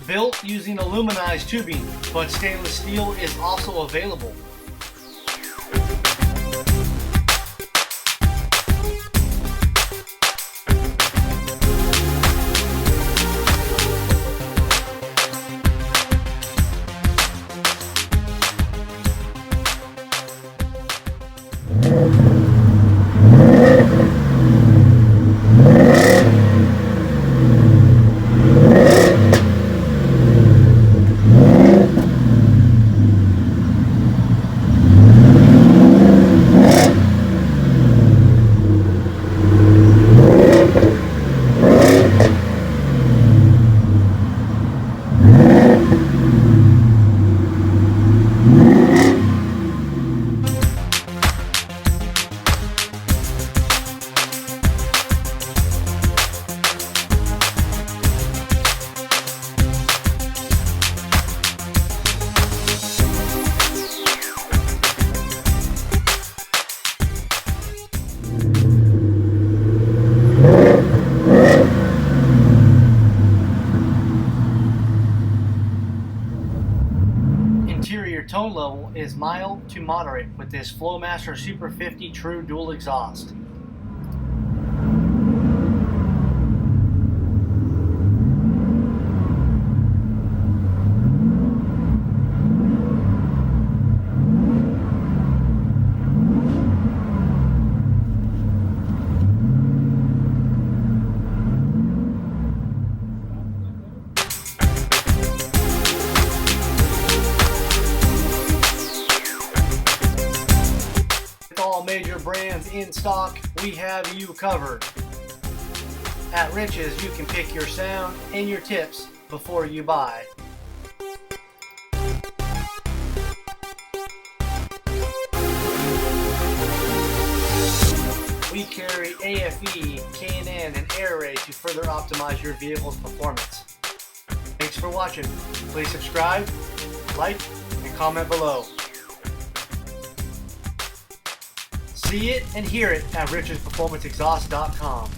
built using aluminized tubing, but stainless steel is also available. Interior tone level is mild to moderate with this Flowmaster Super 50 true dual exhaust. All major brands in stock, we have you covered. At Rich's, you can pick your sound and your tips before you buy. We carry AFE, K&N, and air raid to further optimize your vehicle's performance. Thanks for watching. Please subscribe, like, and comment below. See it and hear it at richesperformanceexhaust.com.